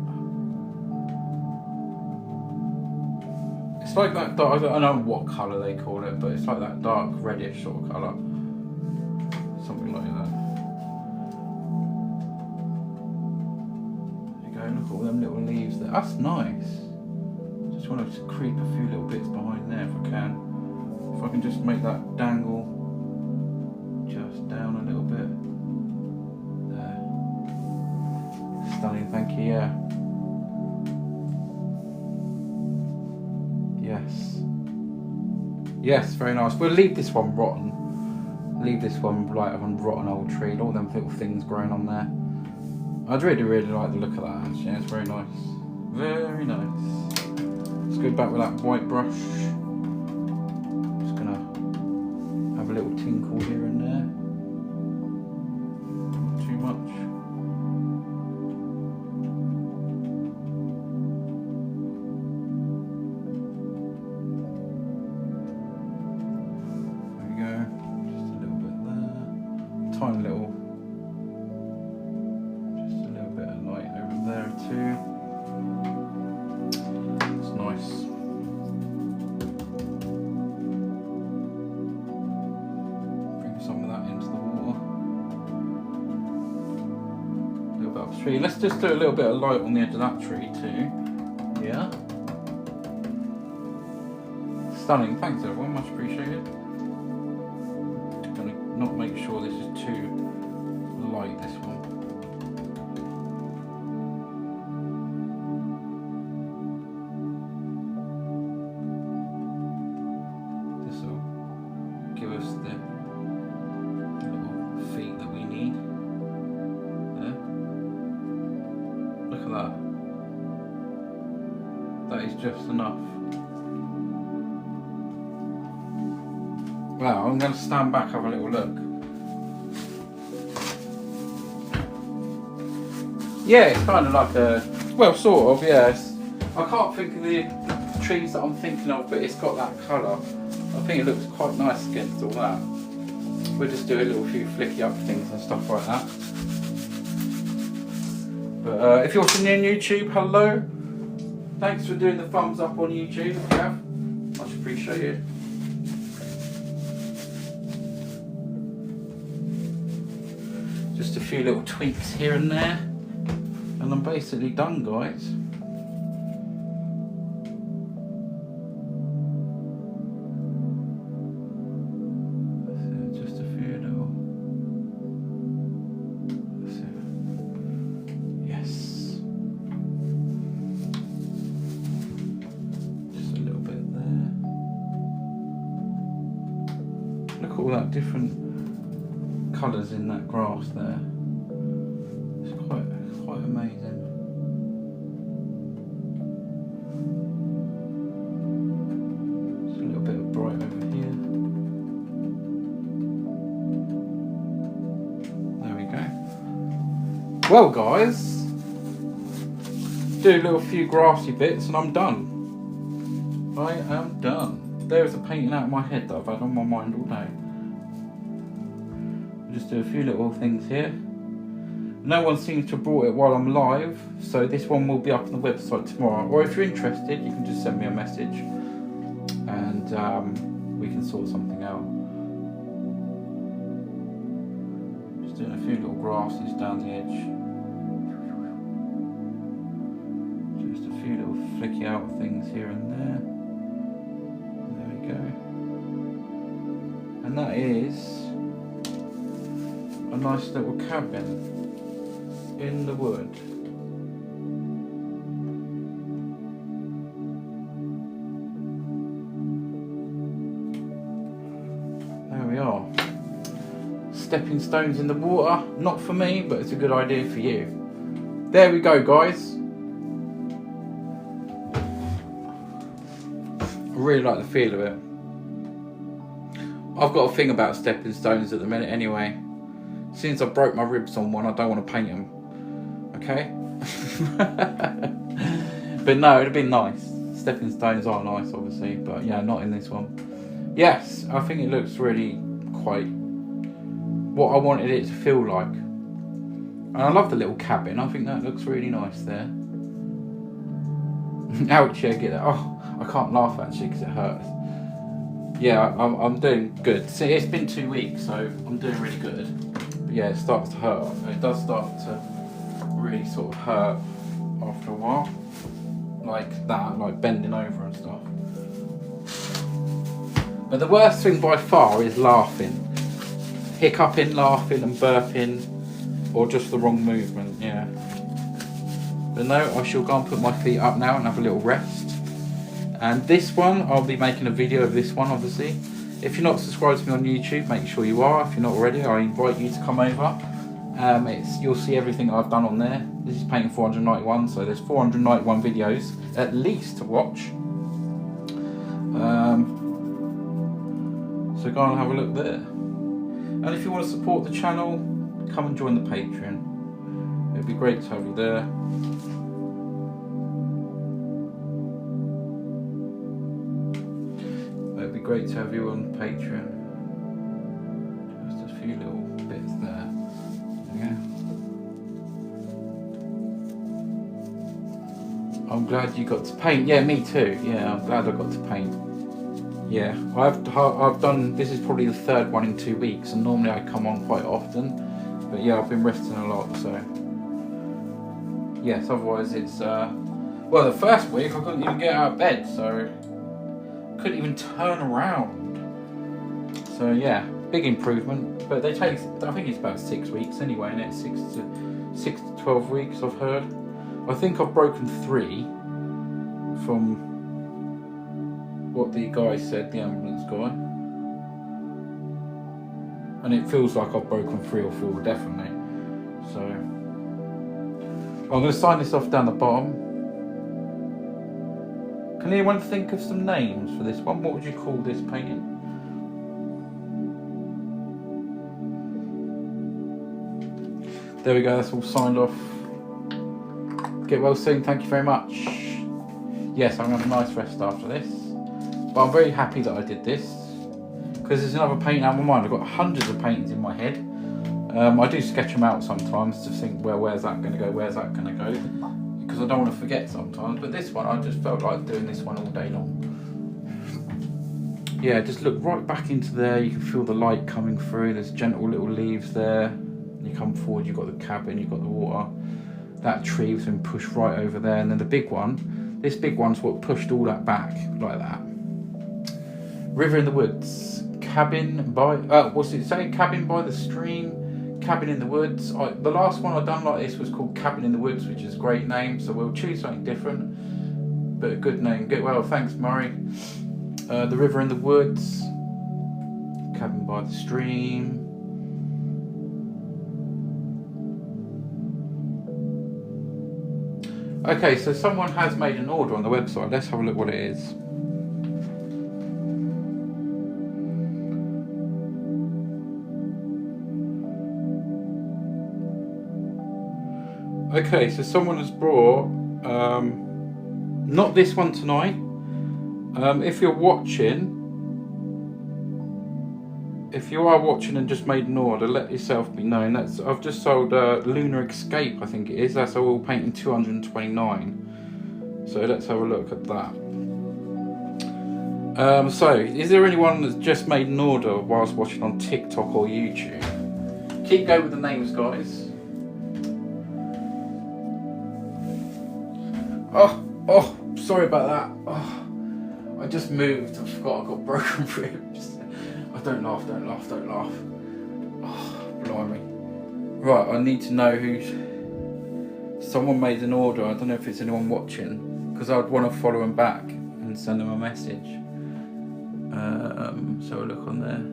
S1: It's like that dark, I don't know what colour they call it, but it's like that dark reddish sort of colour. Something like that. There you go, look at all them little leaves there. That's nice. Just want to creep a few little bits behind there if I can. If I can just make that dangle just down a little bit. There. Stunning, thank you, yeah. Yes. Yes, very nice. We'll leave this one rotten. Leave this one like on rotten old tree. All them little things growing on there. I'd really, really like the look of that actually. It's very nice. Very nice. Let's go back with that white brush. Just gonna have a little tinkle here and there. Not too much. Tiny little, just a little bit of light over there too. It's nice. Bring some of that into the water. A little bit up the tree. Let's just do a little bit of light on the edge of that tree too. Yeah. Stunning. Thanks everyone. Much appreciated. Not make sure this is too light, this one. This will give us the little feet that we need. There. Look at that. That is just enough. Wow, I'm going to stand back, have a little look. Yeah, it's kind of like a, well, sort of, yes. I can't think of the trees that I'm thinking of, but it's got that colour. I think it looks quite nice against all that. We'll just do a little few flicky up things and stuff like that. But if you're watching on YouTube, hello. Thanks for doing the thumbs up on YouTube, if you have. Much appreciated. Just a few little tweaks here and there, and I'm basically done, guys. That's it, just a few little like different colours in that grass there. It's quite amazing. It's a little bit of bright over here. There we go. Well guys, do a little few grassy bits and I'm done. I am done. There's a painting out of my head that I've had on my mind all day. I'll just do a few little things here. No one seems to have brought it while I'm live, so this one will be up on the website tomorrow. Or if you're interested, you can just send me a message and we can sort something out. Just doing a few little grasses down the edge. Just a few little flicky out things here and there. And that is a nice little cabin in the wood. There we are. Stepping stones in the water. Not for me, but it's a good idea for you. There we go, guys. I really like the feel of it. I've got a thing about stepping stones at the minute anyway. Since I broke my ribs on one, I don't want to paint them. Okay? But no, it'd be nice. Stepping stones are nice, obviously, but yeah, not in this one. Yes, I think it looks really quite what I wanted it to feel like. And I love the little cabin. I think that looks really nice there. Ouch, yeah, get that. Oh, I can't laugh actually because it hurts. Yeah, I'm doing good. See, it's been 2 weeks, so I'm doing really good. But yeah, it starts to hurt. It does start to really sort of hurt after a while. Like that, like bending over and stuff. But the worst thing by far is laughing. Hiccuping, laughing and burping, or just the wrong movement, yeah. But no, I shall go and put my feet up now and have a little rest. And this one, I'll be making a video of this one, obviously. If you're not subscribed to me on YouTube, make sure you are. If you're not already, I invite you to come over. You'll see everything I've done on there. This is painting 491, so there's 491 videos at least to watch. So go and have a look there. And if you want to support the channel, come and join the Patreon. It'd be great to have you there. It'd be great to have you on Patreon. Just a few little bits there. Yeah. I'm glad you got to paint. Yeah, me too. Yeah, I'm glad I got to paint. Yeah, I've done, this is probably the third one in 2 weeks, and normally I come on quite often, but yeah, I've been resting a lot, so yes, otherwise it's, well, the first week I couldn't even get out of bed, so couldn't even turn around, so yeah, big improvement, but they take, I think it's about 6 weeks anyway, and it's 6 to 12 weeks I've heard. I think I've broken 3 from what the guy said, the ambulance guy, and it feels like I've broken 3 or 4 definitely. So I'm going to sign this off down the bottom. Can anyone think of some names for this one? What would you call this painting? There we go, that's all signed off. Get well soon, thank you very much. Yes, I'm going to have a nice rest after this. But I'm very happy that I did this, because there's another painting out of my mind. I've got hundreds of paintings in my head. I do sketch them out sometimes to think, well, where's that going to go, where's that going to go, because I don't want to forget sometimes. But this one, I just felt like doing this one all day long. Yeah, just look right back into there. You can feel the light coming through. There's gentle little leaves there. You come forward, you've got the cabin, you've got the water. That tree has been pushed right over there. And then the big one, this big one's what pushed all that back, like that. River in the woods, cabin by, what's it say? Cabin by the stream, cabin in the woods. The last one I done like this was called Cabin in the Woods, which is a great name, so we'll choose something different, but a good name. Get well, thanks Murray. The river in the woods, cabin by the stream. Okay, so someone has made an order on the website. Let's have a look what it is. Okay, so someone has brought, not this one tonight. If you're watching, if you are watching and just made an order, let yourself be known. I've just sold Lunar Escape, I think it is. That's oil painting 229. So let's have a look at that. So, is there anyone that's just made an order whilst watching on TikTok or YouTube? Keep going with the names, guys. Oh, sorry about that. Oh, I just moved. I forgot I got broken ribs. Don't laugh. Oh, blimey. Right, I need to know who's... Someone made an order. I don't know if it's anyone watching, because I'd want to follow them back and send them a message. So I'll look on there.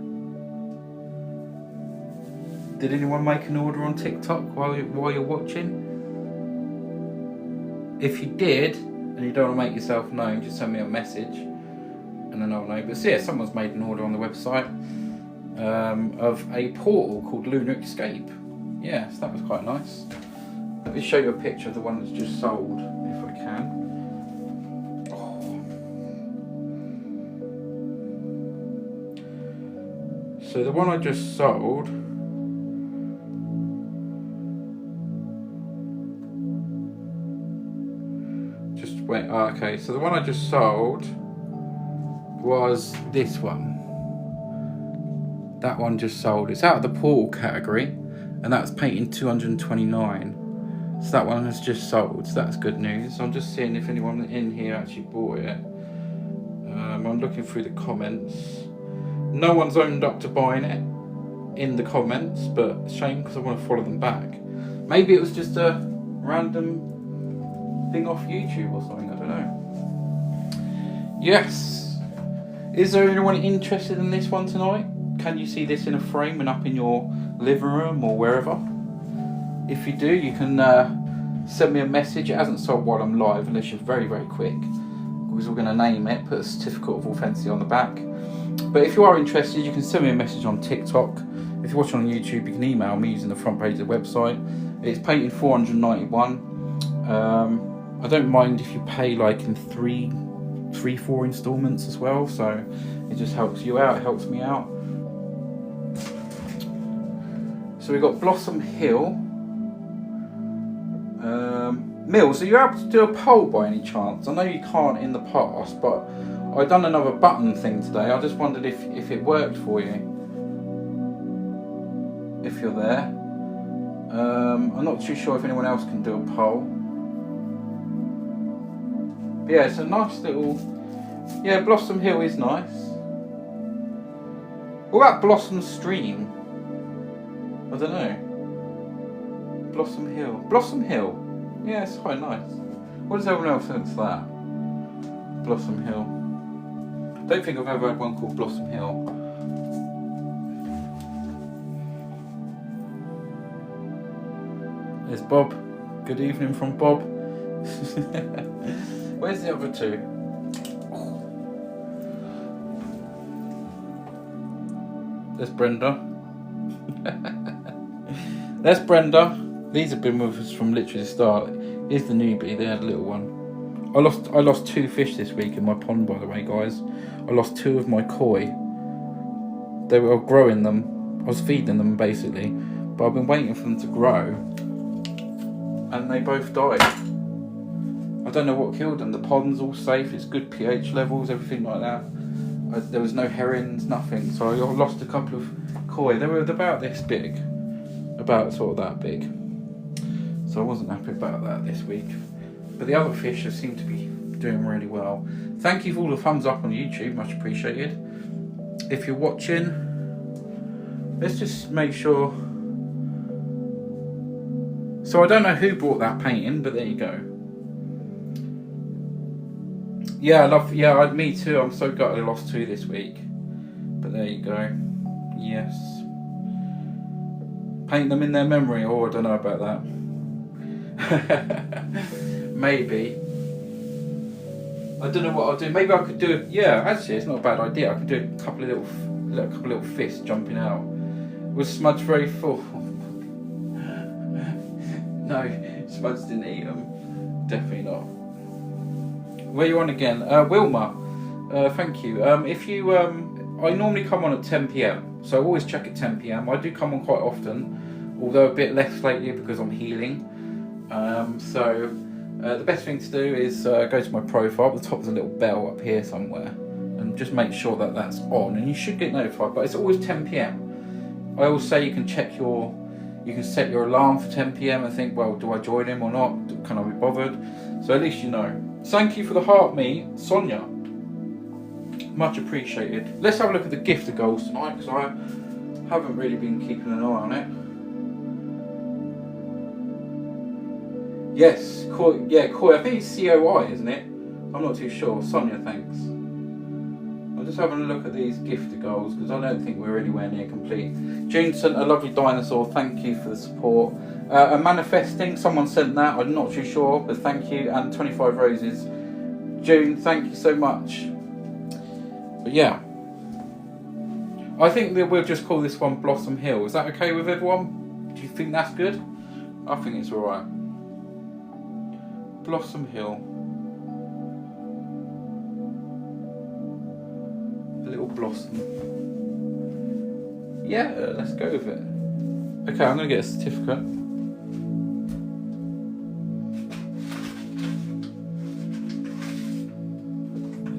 S1: Did anyone make an order on TikTok while you're watching? If you did, and you don't want to make yourself known, just send me a message. And then I'll know. But so yeah, someone's made an order on the website of a portal called Lunar Escape. Yeah, so that was quite nice. Let me show you a picture of the one that's just sold, if I can. Oh. So the one I just sold, okay, so the one I just sold was this one. That one just sold. It's out of the portal category, and that's painting 229. So that one has just sold. So that's good news. I'm just seeing if anyone in here actually bought it. I'm looking through the comments. No one's owned up to buying it in the comments, but it's a shame because I want to follow them back. Maybe it was just a random thing off YouTube or something. I don't know. Yes. Is there anyone interested in this one tonight? Can you see this in a frame and up in your living room or wherever? If you do, you can send me a message. It hasn't sold while I'm live unless you're very, very quick. Because we're going to name it, put a certificate of authenticity on the back. But if you are interested, you can send me a message on TikTok. If you're watching on YouTube, you can email me using the front page of the website. It's painted 491. I don't mind if you pay like in 4 installments as well, so it just helps you out, it helps me out. So we've got Blossom Hill. Mills, are you able to do a poll by any chance? I know you can't in the past, but I've done another button thing today. I just wondered if it worked for you. If you're there. I'm not too sure if anyone else can do a poll. But yeah, it's a nice little... Yeah, Blossom Hill is nice. What about Blossom Stream? I don't know. Blossom Hill. Blossom Hill. Yeah, it's quite nice. What does everyone else think of that? Blossom Hill. I don't think I've ever had one called Blossom Hill. There's Bob. Good evening from Bob. Where's the other two? There's Brenda. There's Brenda. These have been with us from literally the start. Here's the newbie. They had a little one. I lost 2 fish this week in my pond, by the way, guys. I lost 2 of my koi. They were growing them. I was feeding them basically, but I've been waiting for them to grow, and they both died. I don't know what killed them. The pond's all safe. It's good pH levels, everything like that. There was no herons, nothing. So I lost a couple of koi. They were about this big, about sort of that big. So I wasn't happy about that this week. But the other fish seem to be doing really well. Thank you for all the thumbs up on YouTube, much appreciated. If you're watching, let's just make sure. So I don't know who brought that painting, but there you go. Yeah, me too. I'm so gutted I lost 2 this week. But there you go. Yes. Paint them in their memory. Oh, I don't know about that. Maybe. I don't know what I'll do. Maybe I could do. Yeah, actually, it's not a bad idea. I could do a couple of little fists jumping out. Was Smudge very full? No, Smudge didn't eat them. Definitely not. Where are you on again? Wilma, thank you. If you, I normally come on at 10 PM, so I always check at 10 PM. I do come on quite often, although a bit less lately because I'm healing. The best thing to do is go to my profile. At the top there's a little bell up here somewhere, and just make sure that that's on, and you should get notified. But it's always 10 PM. I always say you can set your alarm for 10 PM and think, well, do I join him or not? Can I be bothered? So at least you know. Thank you for the heart, Sonia. Much appreciated. Let's have a look at the gift of goals tonight, because I haven't really been keeping an eye on it. Yes, Koi, I think it's COI, isn't it? I'm not too sure. Sonia, thanks. I'm just having a look at these gifted goals because I don't think we're anywhere near complete. June sent a lovely dinosaur. Thank you for the support. A manifesting, someone sent that. I'm not too sure, but thank you. And 25 roses. June, thank you so much. But yeah, I think that we'll just call this one Blossom Hill. Is that okay with everyone? Do you think that's good? I think it's alright. Blossom Hill. A little blossom. Yeah, let's go with it. Okay, I'm going to get a certificate.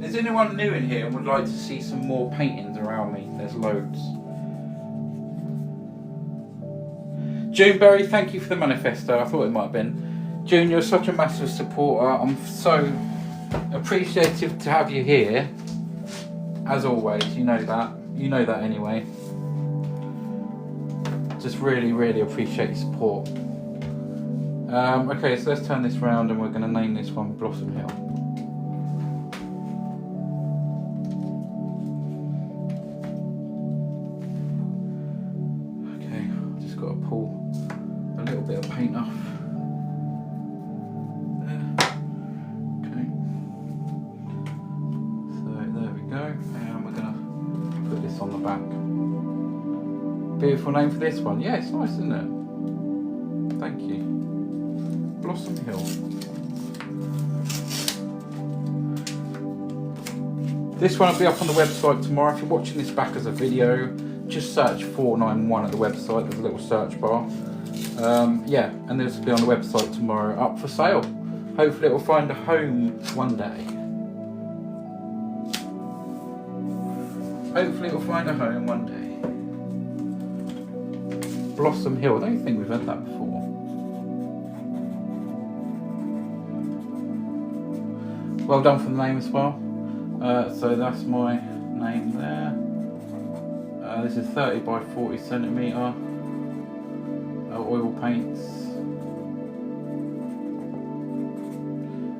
S1: Is anyone new in here and would like to see some more paintings around me? There's loads. June Berry, thank you for the manifesto. I thought it might have been. June, you're such a massive supporter. I'm so appreciative to have you here. As always, you know that. You know that anyway. Just really, really appreciate your support. Okay, so let's turn this round and we're going to name this one Blossom Hill. Okay, I've just got to pull a little bit of paint off. Beautiful name for this one. Yeah, it's nice, isn't it? Thank you. Blossom Hill. This one will be up on the website tomorrow. If you're watching this back as a video, just search 491 at the website. There's a little search bar. Yeah, and this will be on the website tomorrow, up for sale. Hopefully it will find a home one day. Hopefully it will find a home one day. Blossom Hill. I don't think we've had that before. Well done for the name as well. So that's my name there. This is 30 by 40 centimetre. Oil paints.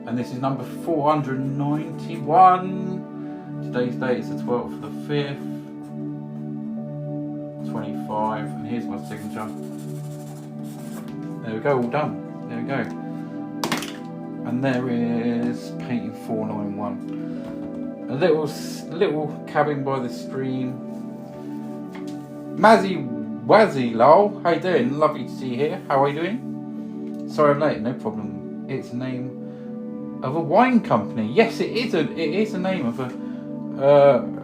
S1: And this is number 491. Today's date is the 12th of the 5th. 25, and here's my signature. There we go, all done. There we go. And there is painting 491. A little cabin by the stream. Mazzy Wazzy lol, how you doing? Lovely to see you here. How are you doing? Sorry I'm late, no problem. It's the name of a wine company. Yes, it is a name of a.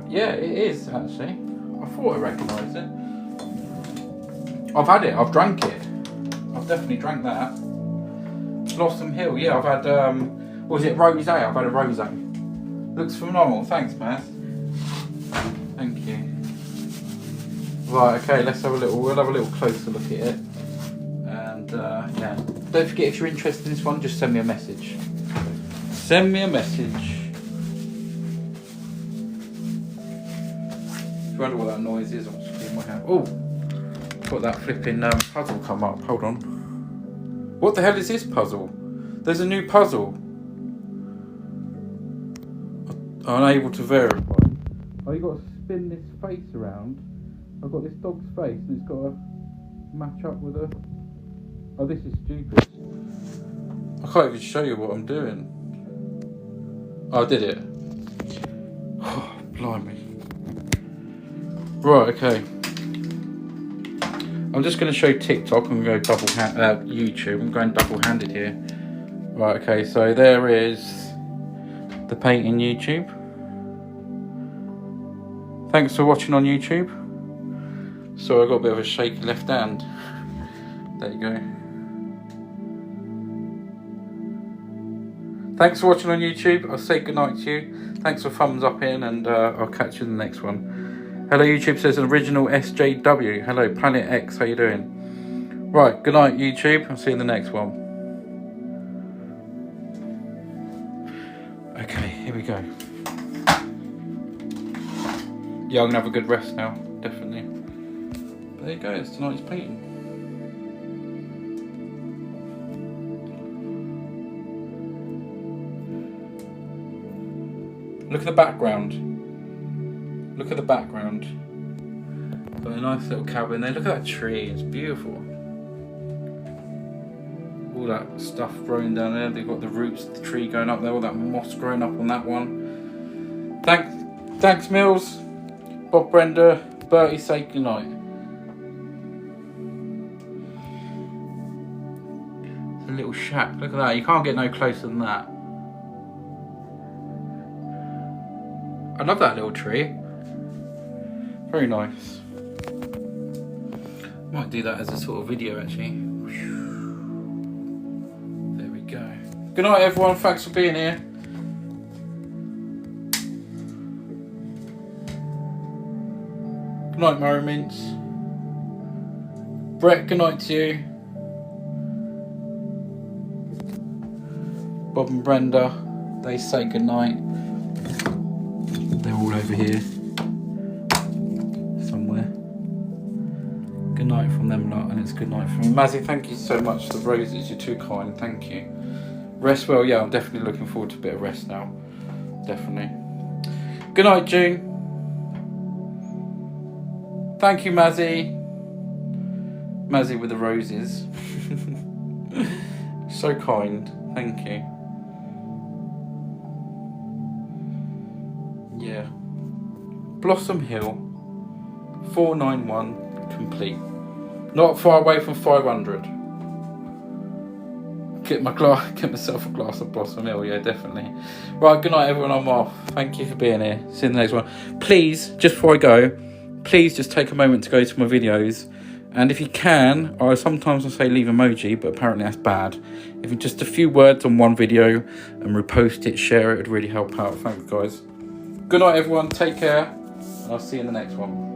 S1: Yeah, it is actually. I thought I recognised it. I've had it, I've drank it. I've definitely drank that. Blossom Hill, yeah, I've had, was it rosé? I've had a rosé. Looks phenomenal, thanks, Maz. Thank you. Right, okay, we'll have a little closer look at it. And, yeah. Don't forget, if you're interested in this one, just send me a message. Send me a message. If you wonder what that noise is, I'm just cleaning my hand. Oh! Got that flipping puzzle come up. Hold on. What the hell is this puzzle? There's a new puzzle. Unable to verify. Oh, you got to spin this face around. I've got this dog's face and it's got to match up with a... Oh, this is stupid. I can't even show you what I'm doing. Oh, I did it. Oh, blimey. Right, okay. I'm just going to show TikTok and go YouTube. I'm going double-handed here. Right, okay, so there is the painting YouTube. Thanks for watching on YouTube. So I got a bit of a shaky left hand. There you go. Thanks for watching on YouTube. I'll say goodnight to you. Thanks for thumbs up in, and I'll catch you in the next one. Hello YouTube says original SJW. Hello Planet X, how you doing? Right, good night YouTube. I'll see you in the next one. Okay, here we go. Yeah, I'm gonna have a good rest now, definitely. But there you go, it's tonight's painting. Look at the background. Look at the background. Got a nice little cabin there. Look at that tree, it's beautiful. All that stuff growing down there. They've got the roots of the tree going up there, all that moss growing up on that one. Thanks Mills, Bob, Brenda, Bertie, say goodnight. It's a little shack, look at that, you can't get no closer than that. I love that little tree. Very nice. Might do that as a sort of video actually. There we go. Good night everyone, thanks for being here. Good night Murray Mints. Brett, good night to you. Bob and Brenda, they say good night. They're all over here somewhere. Good night from them lot, and it's good night from me. Mazzy, thank you so much for the roses, you're too kind, thank you. Rest well, yeah, I'm definitely looking forward to a bit of rest now. Definitely. Good night, June. Thank you, Mazzy. Mazzy with the roses. So kind, thank you. Yeah. Blossom Hill 491 complete. Not far away from 500. Get myself a glass of Blossom Hill, yeah, definitely. Right, good night everyone, I'm off. Thank you for being here. See you in the next one. Please, just before I go, please just take a moment to go to my videos. And if you can, sometimes I say leave emoji, but apparently that's bad. If you just a few words on one video and repost it, share it, would really help out. Thanks guys. Good night everyone, take care, and I'll see you in the next one.